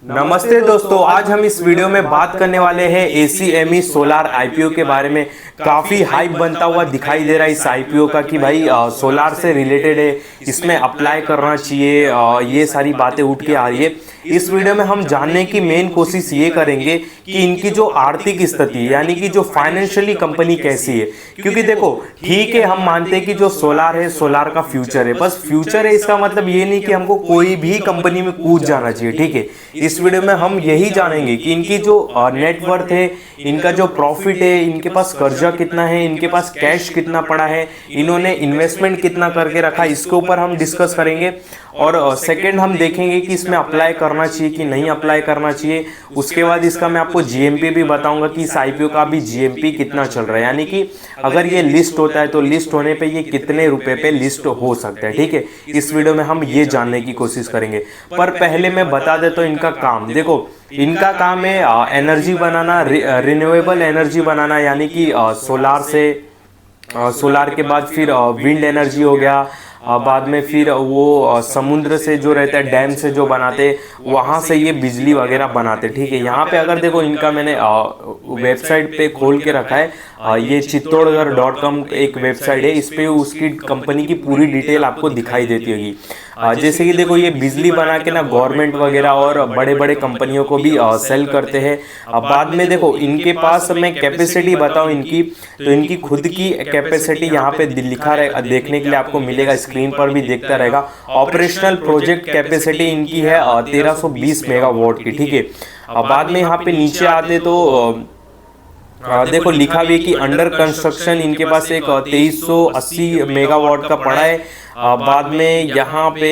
नमस्ते दोस्तों, आज हम इस वीडियो में बात करने वाले हैं ACME सोलार आईपीओ के बारे में। काफी हाइप बनता हुआ दिखाई दे रहा है इस आईपीओ का कि भाई सोलार से रिलेटेड है, इसमें अप्लाई करना चाहिए। ये सारी बातें उठ के आ रही है। इस वीडियो में हम जानने की मेन कोशिश ये करेंगे कि इनकी जो आर्थिक स्थिति यानी कि जो फाइनेंशियली कंपनी कैसी है। क्योंकि देखो, ठीक है, हम मानते हैं कि जो सोलार है, सोलार का फ्यूचर है। बस फ्यूचर है, इसका मतलब ये नहीं कि हमको कोई भी कंपनी में कूद जाना चाहिए। ठीक है, इस वीडियो में हम यही जानेंगे कि इनकी जो नेटवर्थ है, इनका जो प्रॉफिट है, इनके पास कर्जा कितना है, इनके पास कैश कितना पड़ा है, इन्होंने इन्वेस्टमेंट कितना करके रखा, इसके ऊपर हम डिस्कस करेंगे। और सेकंड हम देखेंगे कि इसमें अप्लाई करना चाहिए कि नहीं अप्लाई करना चाहिए। उसके बाद इसका मैं आपको जीएमपी भी बताऊंगा कि इस आईपीओ का भी जीएमपी कितना चल रहा है, यानी कि अगर ये लिस्ट होता है तो लिस्ट होने पे ये कितने रुपए पे लिस्ट हो सकता है। ठीक है, इस वीडियो में हम ये जानने की कोशिश करेंगे। पर पहले मैं बता देता हूँ इनका काम। देखो, इनका काम है एनर्जी बनाना, रिन्यूएबल एनर्जी बनाना, यानी कि सोलार से, सोलार के बाद फिर विंड एनर्जी हो गया, बाद में फिर वो समुद्र से जो रहता है, डैम से जो बनाते, वहाँ से ये बिजली वगैरह बनाते। ठीक है, यहाँ पे अगर देखो, इनका मैंने वेबसाइट पे खोल के रखा है, ये चित्तौड़गढ़.com एक वेबसाइट है। इस पे उसकी कंपनी की पूरी डिटेल आपको दिखाई देती होगी। जैसे कि देखो, ये बिजली बना के ना गवर्नमेंट वगैरह और बड़े बड़े कंपनियों को भी सेल करते हैं। बाद में देखो, इनके पास मैं कैपेसिटी बताऊं इनकी, तो इनकी खुद की कैपेसिटी यहाँ पे लिखा रहे, देखने के लिए आपको मिलेगा, स्क्रीन पर भी देखता रहेगा। ऑपरेशनल प्रोजेक्ट कैपेसिटी इनकी है 1320 मेगावाट की। ठीक है, बाद में यहाँ पे नीचे आते तो देखो लिखा भी है कि अंडर कंस्ट्रक्शन इनके पास एक 2380 मेगावाट का पड़ा है। बाद में यहाँ पे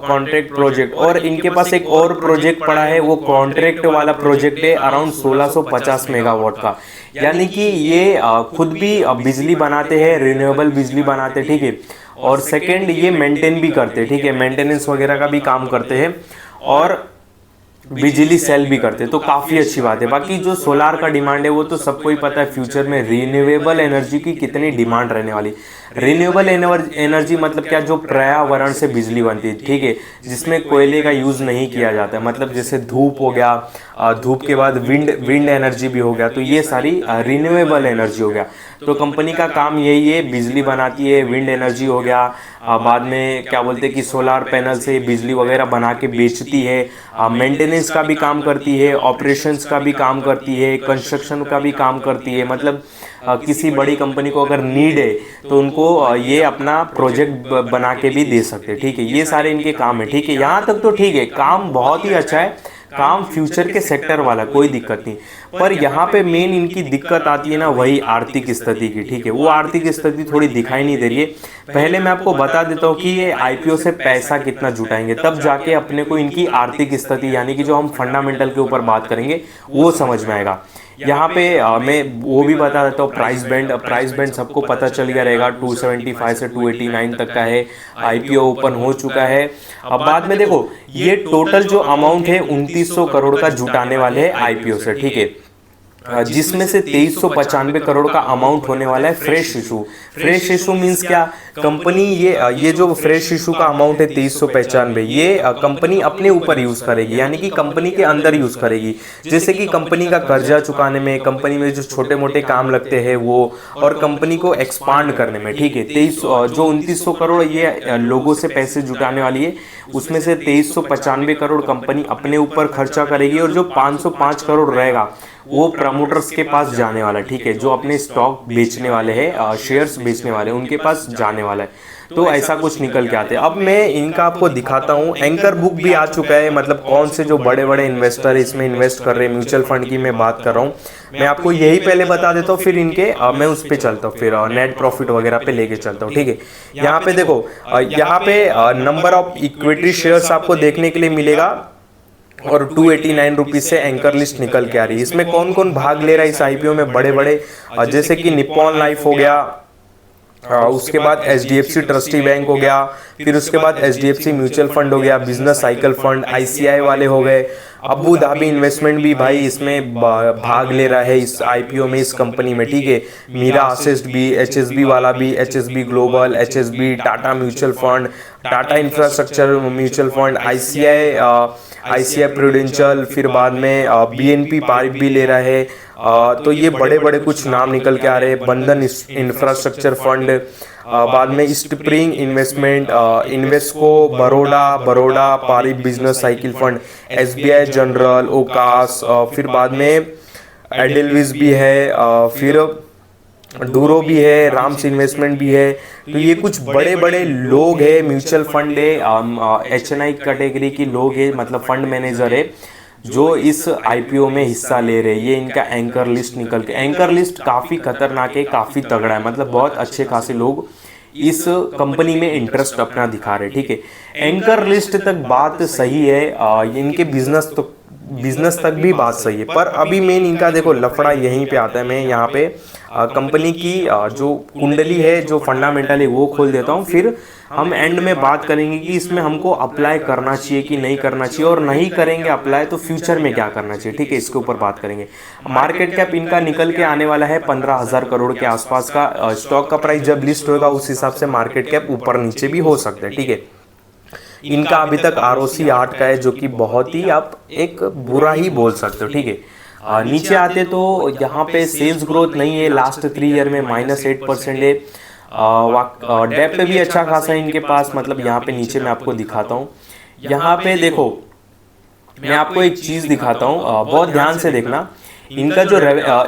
कॉन्ट्रैक्ट प्रोजेक्ट, और इनके पास एक और प्रोजेक्ट पड़ा है, वो कॉन्ट्रैक्ट वाला प्रोजेक्ट है अराउंड 1650 मेगावाट का। यानी कि ये खुद भी बिजली बनाते हैं, रिन्यूएबल बिजली बनाते हैं। ठीक है, और सेकेंड ये मेंटेन भी करते हैं। ठीक है, मेंटेनेंस वगैरह का भी काम करते हैं और बिजली सेल भी करते, तो काफी अच्छी बात है। बाकी जो सोलार का डिमांड है वो तो सबको ही पता है, फ्यूचर में रिन्यूएबल एनर्जी की कितनी डिमांड रहने वाली। रिन्यूएबल एनर्जी मतलब क्या, जो पर्यावरण से बिजली बनती है। ठीक है, जिसमें कोयले का यूज नहीं किया जाता है, मतलब जैसे धूप हो गया, धूप के बाद विंड एनर्जी भी हो गया, तो ये सारी रिन्यूएबल एनर्जी हो गया। तो कंपनी का काम यही है, बिजली बनाती है, विंड एनर्जी हो गया, बाद में क्या बोलते हैं कि सोलार पैनल से बिजली वगैरह बना के बेचती है, मेंटेनेंस का भी काम करती है, ऑपरेशंस का भी काम करती है, कंस्ट्रक्शन का भी काम करती है। मतलब किसी बड़ी कंपनी को अगर नीड है तो उनको ये अपना प्रोजेक्ट बना के भी दे सकते हैं। ठीक है, ये सारे इनके काम है। ठीक है, यहाँ तक तो ठीक है, काम बहुत ही अच्छा है, काम फ्यूचर के सेक्टर वाला, कोई दिक्कत नहीं। पर यहाँ पे मेन इनकी दिक्कत आती है ना, वही आर्थिक स्थिति की। ठीक है, वो आर्थिक स्थिति थोड़ी दिखाई नहीं दे रही है। पहले मैं आपको बता देता हूँ कि ये आईपीओ से पैसा कितना जुटाएंगे, तब जाके अपने को इनकी आर्थिक स्थिति, यानी कि जो हम फंडामेंटल के ऊपर बात करेंगे, वो समझ में आएगा। यहाँ पे मैं वो भी बता देता हूँ, प्राइस बैंड सबको पता चल गया रहेगा। 275 से 289 तक का है, आईपीओ ओपन हो चुका है। अब बाद में देखो, ये टोटल जो अमाउंट है 2900 करोड़ का जुटाने वाले हैं आईपीओ से। ठीक है, जिसमें से 2395 करोड़ का अमाउंट होने वाला है fresh issue. Fresh issue means क्या, कंपनी ये जो फ्रेश इशू का अमाउंट है 2395, ये कंपनी अपने ऊपर यूज करेगी, यानी कि कंपनी के अंदर यूज करेगी। जैसे कि कंपनी का कर्जा चुकाने में, कंपनी में जो छोटे मोटे काम लगते हैं वो, और कंपनी को एक्सपांड करने में। ठीक है, 2900 करोड़ ये लोगों से पैसे जुटाने वाली है, उसमें से 2395 करोड़ कंपनी अपने ऊपर खर्चा करेगी, और जो 505 करोड़ रहेगा वो प्रमोटर्स के पास जाने वाला है। ठीक है, जो अपने स्टॉक बेचने वाले हैं, शेयर्स बेचने वाले, उनके पास जाने वाला है। तो ऐसा कुछ निकल के आते हैं। अब मैं इनका आपको दिखाता हूँ, एंकर बुक भी आ चुका है, मतलब कौन से जो बड़े बड़े इन्वेस्टर इसमें इन्वेस्ट कर रहे हैं, म्यूचुअल फंड की मैं बात कर रहा हूँ। मैं आपको यही पहले बता देता हूँ, फिर इनके मैं उस पर चलता हूँ, फिर नेट प्रॉफिट वगैरह पे लेके चलता हूँ। ठीक है, यहाँ पे देखो, यहाँ पे नंबर ऑफ इक्विटी शेयर्स आपको देखने के लिए मिलेगा, और 289 रुपीज से एंकर लिस्ट निकल के आ रही है। इसमें कौन कौन भाग ले रहा है इस आईपीओ में, बड़े बड़े, जैसे कि निप्पॉन लाइफ हो गया, उसके बाद एचडीएफसी ट्रस्टी बैंक हो गया, फिर उसके बाद एचडीएफसी म्यूचुअल फंड हो गया, बिजनेस साइकिल फंड, आईसीआई वाले हो गए, अबू धाबी इन्वेस्टमेंट भी भाई इसमें भाग ले रहा है इस आईपीओ में, इस कंपनी में, ठीक है। मीरा असिस्ट भी, एचएसबी वाला भी, HSB global, HSB, Tata mutual fund, Tata infrastructure mutual fund, ICI prudential, फिर बाद में बीएनपी पारिप भी ले रहा है। तो ये बड़े बड़े कुछ नाम निकल के आ रहे हैं। बंधन इंफ्रास्ट्रक्चर फंड, बाद में स्प्रिंग इन्वेस्टमेंट, इन्वेस्को, बरोडा पारिप business cycle fund, SBI general, ओकास, फिर बाद में एडिलविज भी है, फिर डूरो भी है, राम्स इन्वेस्टमेंट भी है। तो ये कुछ बड़े बड़े लोग हैं, म्यूचुअल फंड है, एचएनआई कैटेगरी की लोग है, मतलब फंड मैनेजर है जो इस आईपीओ में हिस्सा ले रहे हैं। ये इनका एंकर लिस्ट निकल के, एंकर लिस्ट काफ़ी खतरनाक है, काफ़ी तगड़ा है, मतलब बहुत अच्छे खासे लोग इस कंपनी में इंटरेस्ट अपना दिखा रहे हैं, ठीक है। एंकर लिस्ट तक बात सही है, इनके बिजनेस तक भी बात सही है, पर अभी मेन इनका देखो लफड़ा यहीं पे आता है। मैं यहाँ पे कंपनी की जो कुंडली है, जो फंडामेंटल है वो खोल देता हूँ, फिर हम एंड में बात करेंगे कि इसमें हमको अप्लाई करना चाहिए कि नहीं करना चाहिए, और नहीं करेंगे अप्लाई तो फ्यूचर में क्या करना चाहिए, ठीक है, इसके ऊपर बात करेंगे। मार्केट कैप इनका निकल के आने वाला है 15,000 करोड़ के आसपास का। स्टॉक का प्राइस जब लिस्ट होगा उस हिसाब से मार्केट कैप ऊपर नीचे भी हो सकता है, ठीक है। इनका अभी तक आरओसी 8 का है, जो कि बहुत ही आप एक बुरा ही बोल सकते हो, ठीक है। नीचे आते तो यहाँ पे सेल्स ग्रोथ नहीं है, लास्ट 3 ईयर में -8% है। डेप्ट भी अच्छा खासा है इनके पास, मतलब यहाँ पे नीचे मैं आपको दिखाता हूँ। यहाँ पे देखो मैं आपको एक चीज दिखाता हूँ, बहुत ध्यान से देखना। इनका जो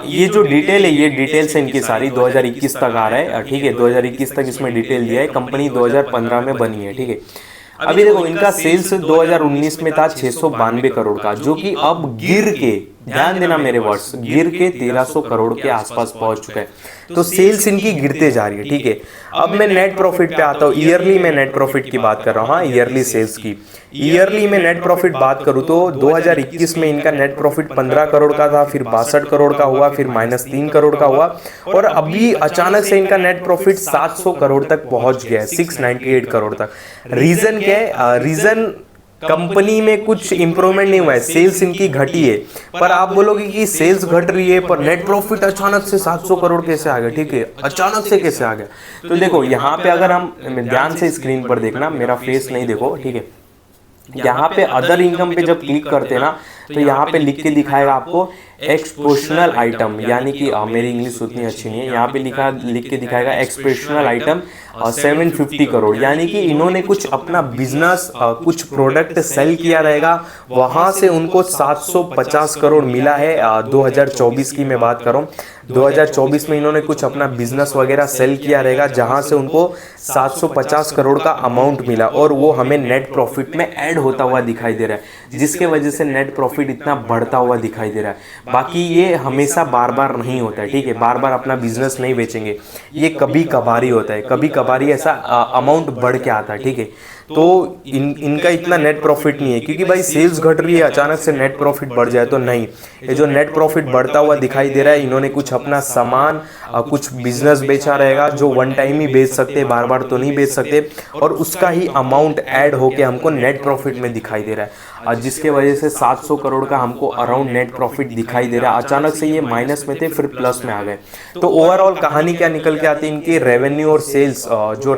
ये जो डिटेल है, ये डिटेल्स है इनकी सारी 2021 तक आ रहा है, ठीक है। 2021 तक इसमें डिटेल दिया है। कंपनी 2015 में बनी है, ठीक है। अभी देखो इनका सेल्स 2019 में था 692 करोड़ का, जो कि अब गिर के, ध्यान देना मेरे वर्ड्स, गिर के 1300 करोड़ के आसपास पहुंच चुका है। तो सेल्स इनकी गिरते जा रही है, ठीक है। अब मैं नेट प्रॉफिट पे आता हूँ। ईयरली में नेट प्रॉफिट की बात कर रहा हूँ, हाँ, ईयरली सेल्स की। ईयरली में नेट प्रॉफिट बात करूँ तो 2021 में इनका नेट प्रॉफिट 15 करोड़ का था, फिर 62 करोड़ का हुआ, फिर -3 करोड़ का हुआ, और अभी अचानक से इनका नेट प्रॉफिट 700 करोड़ तक पहुंच गया है, 698 करोड़ तक। रीजन क्या है? रीजन कंपनी में कुछ इंप्रूवमेंट नहीं हुआ है, सेल्स इनकी घटी है। पर आप बोलोगे कि सेल्स घट रही है पर नेट प्रॉफिट अचानक से 700 करोड़ कैसे आ गया, ठीक है, अचानक से कैसे आ गया? तो देखो यहाँ पे अगर हम ध्यान से स्क्रीन पर देखना, मेरा फेस नहीं देखो, ठीक है। यहाँ पे अदर इनकम पे जब क्लिक करते हैं ना, तो यहाँ पे लिख के दिखाएगा आपको एक्सपोर्शनल आइटम, यानी कि मेरी इंग्लिश उतनी अच्छी नहीं है, यहाँ पे लिख के दिखाएगा एक्सपोर्शनल आइटम 750 करोड़, यानी कि इन्होंने कुछ अपना बिजनेस, कुछ प्रोडक्ट सेल किया रहेगा, वहां से उनको 750 करोड़ मिला है। 2024 की मैं बात कर रहा हूँ, 2024 में इन्होंने कुछ अपना बिजनेस वगैरह सेल किया रहेगा, जहां से उनको 750 करोड़ का अमाउंट मिला, और वो हमें नेट प्रॉफिट में ऐड होता हुआ दिखाई दे रहा है, जिसके वजह से नेट प्रॉफिट इतना बढ़ता हुआ दिखाई दे रहा है। बाकी ये हमेशा बार बार नहीं होता है, ठीक है, बार बार अपना बिजनेस नहीं बेचेंगे, ये कभी कभार ही होता है, कभी कभार ही ऐसा अमाउंट बढ़ के आता है, ठीक है। तो इनका इतना नेट प्रॉफिट नहीं है, क्योंकि भाई सेल्स घट रही है, अचानक से नेट प्रॉफिट बढ़ जाए तो नहीं। ये जो नेट प्रॉफिट बढ़ता हुआ दिखाई दे रहा है, इन्होंने कुछ अपना सामान, कुछ बिजनेस बेचा रहेगा, जो वन टाइम ही बेच सकते, बार बार तो नहीं बेच सकते, और उसका ही अमाउंट ऐड होके हमको नेट प्रॉफिट में दिखाई दे रहा है, जिसके वजह से 700 करोड़ का हमको अराउंड नेट प्रॉफिट दिखाई दे रहा है। अचानक से ये माइनस में थे, फिर प्लस में आ गए। तो ओवरऑल कहानी क्या निकल के आती है, इनकी रेवेन्यू और सेल्स, जो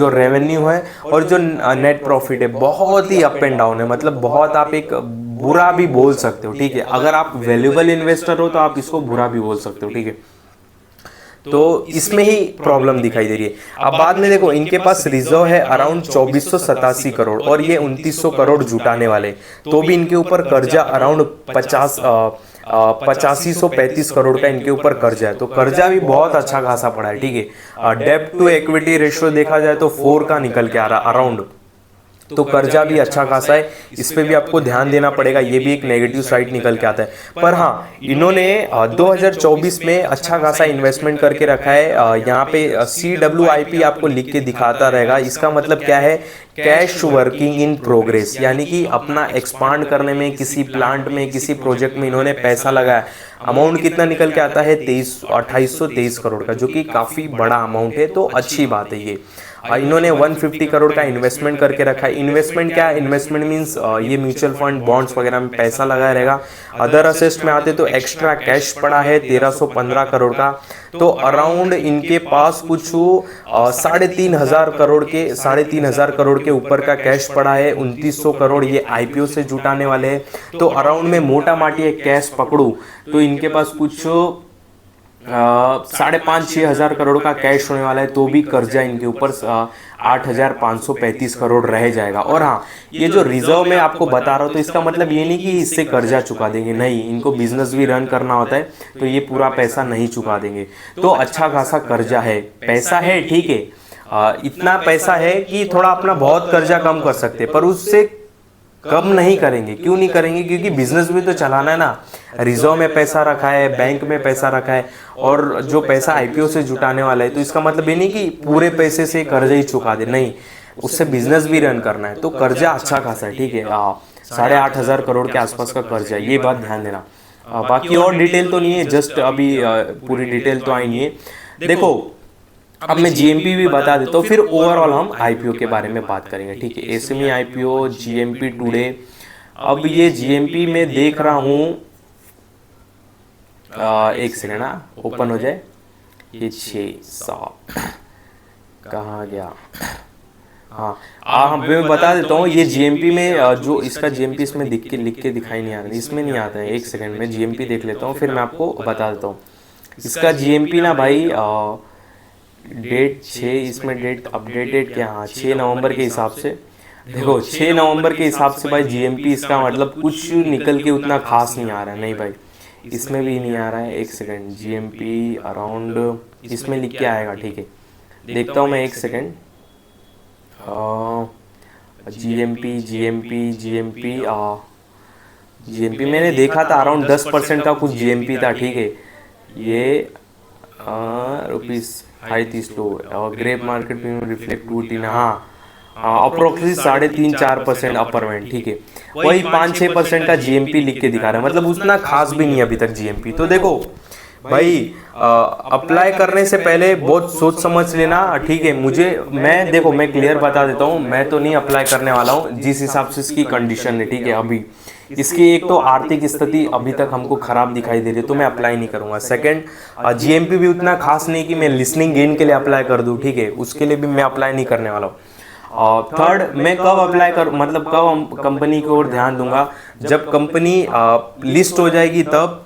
रेवेन्यू है और जो नेट प्रॉफिट है, बहुत ही अप एंड डाउन है, मतलब बहुत, आप एक बुरा भी बोल सकते हो, ठीक है। अगर आप वैल्यूएबल इन्वेस्टर हो तो आप इसको बुरा भी बोल सकते हो, ठीक है। तो इसमें ही प्रॉब्लम दिखाई दे रही है। अब बाद में देखो इनके पास रिजर्व है अराउंड 2487 करोड़, और ये 2900 करोड़ जुटाने वाले, तो भी इनके ऊपर कर्जा अराउंड 8535 करोड़ का इनके ऊपर कर्जा है। तो कर्जा भी बहुत अच्छा खासा पड़ा है, ठीक है। डेब्ट टू इक्विटी रेशियो देखा जाए तो 4 का निकल के आ रहा अराउंड, तो कर्जा भी अच्छा खासा है, इस पे भी आपको ध्यान देना पड़ेगा, ये भी एक नेगेटिव साइड निकल के आता है। पर हाँ, इन्होंने 2024 में अच्छा खासा इन्वेस्टमेंट करके रखा है। यहाँ पे CWIP आपको लिख के दिखाता रहेगा, इसका मतलब क्या है, कैश वर्किंग इन प्रोग्रेस, यानी कि अपना एक्सपांड करने में, किसी प्लांट में, किसी प्रोजेक्ट में इन्होंने पैसा लगाया। अमाउंट कितना निकल के आता है, 2823 करोड़ का, जो कि काफी बड़ा अमाउंट है, तो अच्छी बात है ये। इन्होंने 150 करोड़ का इन्वेस्टमेंट करके रखा है। इन्वेस्टमेंट क्या है? इन्वेस्टमेंट मीन्स ये म्यूचुअल फंड, बॉन्ड्स वगैरह में पैसा लगाया रहेगा। अदर असेट्स में आते तो एक्स्ट्रा कैश पड़ा है 1315 करोड़ का। तो अराउंड इनके पास कुछ 3,500 करोड़ के ऊपर का कैश पड़ा है। 2900 करोड़ ये आईपीओ से जुटाने वाले हैं। तो अराउंड में मोटा माटी कैश पकड़ू तो इनके पास कुछ 5,500-6,000 करोड़ का कैश होने वाला है। तो भी कर्जा इनके ऊपर 8,535 करोड़ रह जाएगा। और हाँ, ये जो रिजर्व में आपको बता रहा हूँ तो इसका मतलब ये नहीं कि इससे कर्जा चुका देंगे, नहीं, इनको बिजनेस भी रन करना होता है तो ये पूरा पैसा नहीं चुका देंगे। तो अच्छा खासा कर्जा है, पैसा है, ठीक है, इतना पैसा है कि थोड़ा अपना बहुत कर्जा कम कर सकते हैं, पर उससे कम नहीं करेंगे। क्यों नहीं करेंगे? क्योंकि बिजनेस भी तो चलाना है ना। रिजर्व में पैसा रखा है, बैंक में पैसा रखा है, और जो पैसा आईपीओ से जुटाने वाला है, तो इसका मतलब ये नहीं कि पूरे पैसे से कर्जा ही चुका दे, नहीं, उससे बिजनेस भी रन करना है। तो कर्जा अच्छा खासा है, ठीक है, 8,500 करोड़ के आसपास का कर्जा है, ये बात ध्यान देना। बाकी और डिटेल तो नहीं है, जस्ट अभी पूरी डिटेल तो आई नहीं है। देखो, अब मैं जीएमपी भी बता देता हूँ, फिर ओवरऑल हम आईपीओ के बारे में बात करेंगे, ठीक है। SME IPO, GMP today. अब ये जीएमपी में देख रहा हूँ, एक सेकेंड ना, ओपन हो जाए। ये 600 कहाँ गया? हाँ, मैं बता देता हूँ। ये जीएमपी में जो इसका जीएमपी इसमें लिख के दिखाई नहीं आ रहा है, इसमें नहीं आता है। एक सेकेंड में जीएमपी देख लेता हूँ, फिर मैं आपको बता देता हूँ। इसका जीएमपी ना भाई, डेट 6, इसमें डेट अपडेटेड क्या? हाँ, 6 नवंबर के हिसाब से। देखो, 6 नवंबर के हिसाब से भाई जीएमपी इसका मतलब कुछ निकल के उतना खास नहीं आ रहा है। नहीं भाई, इसमें भी नहीं आ रहा है। एक सेकंड, जीएमपी अराउंड इसमें लिख के आएगा, ठीक है, देखता हूँ मैं, एक सेकंड। जीएमपी मैंने देखा था अराउंड 10% का कुछ जीएमपी था, ठीक है। ये ₹530 और ग्रेप मार्केट में रिफ्लेक्ट 2-3, हाँ, अप्रोक्सीमेटली 3.5-4% अपर बैंड, ठीक है। वही 5-6% का जीएमपी लिख के दिखा रहा है, मतलब उतना खास भी नहीं है अभी तक जीएमपी। तो देखो भाई, अप्लाई करने से पहले बहुत सोच समझ लेना, ठीक है। देखो, मैं क्लियर बता देता हूँ, मैं तो नहीं अप्लाई करने वाला हूँ जिस हिसाब से इसकी कंडीशन है, ठीक है। अभी इसकी एक तो आर्थिक स्थिति अभी तक हमको खराब दिखाई दे रही है, तो मैं अप्लाई नहीं करूंगा। सेकंड, जीएमपी भी उतना खास नहीं कि मैं लिसनिंग गेन के लिए अप्लाई कर दूं, ठीक है, उसके लिए भी मैं अप्लाई नहीं करने वाला हूँ। थर्ड, मैं कब अप्लाई कर मतलब कब कंपनी की ओर ध्यान दूंगा? जब कंपनी लिस्ट हो जाएगी, तब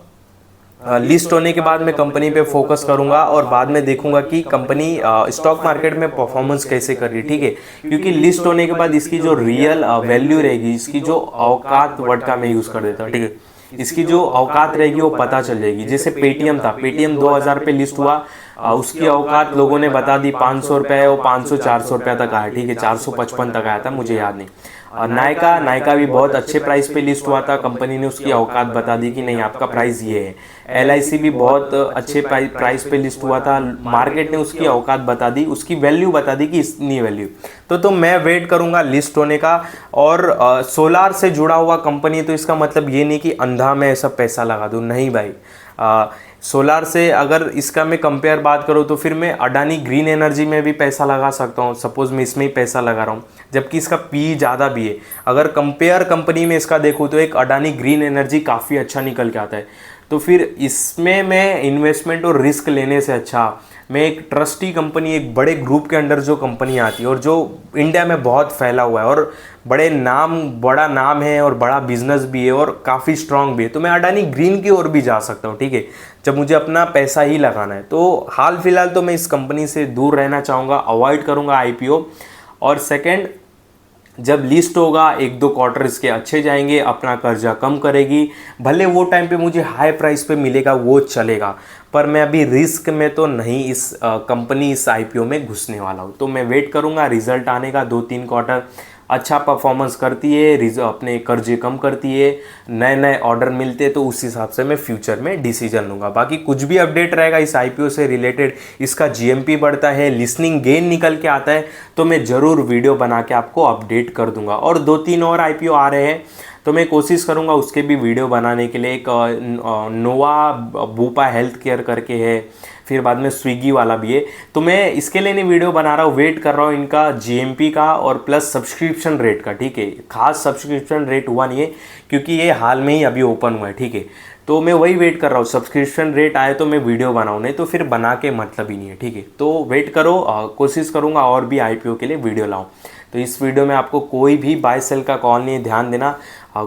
लिस्ट होने के बाद मैं कंपनी पे फोकस करूंगा और बाद में देखूंगा कि कंपनी स्टॉक मार्केट में परफॉर्मेंस कैसे कर रही है, ठीक है। क्योंकि लिस्ट होने के बाद इसकी जो रियल वैल्यू रहेगी, इसकी जो औकात, वर्ड का मैं यूज कर देता हूँ, ठीक है, इसकी जो औकात रहेगी वो पता चल जाएगी। जैसे पेटीएम था, पेटीएम 2000 पे लिस्ट हुआ, उसकी औकात लोगों ने बता दी 500 रुपये, वो 500-400 रुपये तक आया, ठीक है, 455 तक आया था, मुझे याद नहीं। नायका भी बहुत अच्छे प्राइस पे लिस्ट हुआ था, कंपनी ने उसकी औकात बता दी कि नहीं, आपका प्राइस ये है। LIC भी बहुत अच्छे प्राइस पे लिस्ट हुआ था, मार्केट ने उसकी औकात बता दी, उसकी वैल्यू बता दी कि इतनी वैल्यू। तो मैं वेट करूंगा लिस्ट होने का। और सोलार से जुड़ा हुआ कंपनी, तो इसका मतलब ये नहीं कि अंधा मैं ऐसा पैसा लगा दूं, नहीं भाई। सोलार से अगर इसका मैं कंपेयर बात करूँ तो फिर मैं अडानी ग्रीन एनर्जी में भी पैसा लगा सकता हूँ। सपोज मैं इसमें ही पैसा लगा रहा हूँ, जबकि इसका पी ज़्यादा भी है। अगर कंपेयर कंपनी में इसका देखूँ तो एक अडानी ग्रीन एनर्जी काफ़ी अच्छा निकल के आता है। तो फिर इसमें मैं इन्वेस्टमेंट और रिस्क लेने से अच्छा मैं एक ट्रस्टी कंपनी, एक बड़े ग्रुप के अंडर जो कंपनी आती है और जो इंडिया में बहुत फैला हुआ है और बड़ा नाम है और बड़ा बिजनेस भी है और काफ़ी स्ट्रांग भी है, तो मैं अडानी ग्रीन की ओर भी जा सकता हूँ, ठीक है, जब मुझे अपना पैसा ही लगाना है। तो हाल फिलहाल तो मैं इस कंपनी से दूर रहना चाहूँगा, अवॉइड करूँगा आईपीओ। और सेकेंड, जब लिस्ट होगा 1-2 क्वार्टर इसके अच्छे जाएंगे, अपना कर्जा कम करेगी, भले वो टाइम पे मुझे हाई प्राइस पे मिलेगा वो चलेगा, पर मैं अभी रिस्क में तो नहीं इस कंपनी, इस आईपीओ में घुसने वाला हूँ। तो मैं वेट करूँगा रिजल्ट आने का, 2-3 क्वार्टर अच्छा परफॉर्मेंस करती है, अपने कर्जे कम करती है, नए ऑर्डर मिलते हैं, तो उस हिसाब से मैं फ्यूचर में डिसीजन लूँगा। बाकी कुछ भी अपडेट रहेगा इस आईपीओ से रिलेटेड, इसका जीएमपी बढ़ता है, लिसनिंग गेन निकल के आता है, तो मैं ज़रूर वीडियो बना के आपको अपडेट कर दूंगा। और 2-3 और आईपीओ आ रहे हैं, तो मैं कोशिश करूँगा उसके भी वीडियो बनाने के लिए। एक नोवा बूपा हेल्थ केयर करके है, फिर बाद में स्विगी वाला भी है। तो मैं इसके लिए नहीं वीडियो बना रहा हूँ, वेट कर रहा हूँ इनका जीएमपी का और प्लस सब्सक्रिप्शन रेट का, ठीक है। खास सब्सक्रिप्शन रेट हुआ नहीं है क्योंकि ये हाल में ही अभी ओपन हुआ है, ठीक है। तो मैं वही वेट कर रहा हूँ, सब्सक्रिप्शन रेट आए तो मैं वीडियो बनाऊँ, नहीं तो फिर बना के मतलब ही नहीं है, ठीक है। तो वेट करो, कोशिश करूँगा और भी आईपीओ के लिए वीडियो लाऊँ। तो इस वीडियो में आपको कोई भी बाय सेल का कॉल नहीं है, ध्यान देना।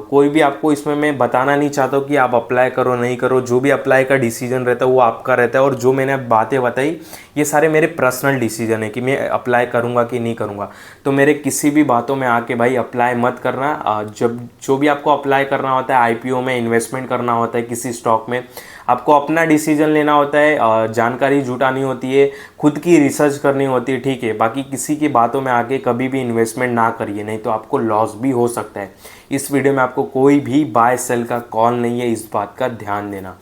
कोई भी आपको इसमें मैं बताना नहीं चाहता हूँ कि आप अप्लाई करो नहीं करो, जो भी अप्लाई का डिसीजन रहता है वो आपका रहता है। और जो मैंने बातें बताई ये सारे मेरे पर्सनल डिसीजन है कि मैं अप्लाई करूँगा कि नहीं करूँगा। तो मेरे किसी भी बातों में आके भाई अप्लाई मत करना। जब जो भी आपको अप्लाई करना होता है आईपीओ में, इन्वेस्टमेंट करना होता है किसी स्टॉक में, आपको अपना डिसीजन लेना होता है, जानकारी जुटानी होती है, खुद की रिसर्च करनी होती है, ठीक है। बाकी किसी की बातों में आके कभी भी इन्वेस्टमेंट ना करिए, नहीं तो आपको लॉस भी हो सकता है। इस वीडियो में आपको कोई भी बाय सेल का कॉल नहीं है, इस बात का ध्यान देना।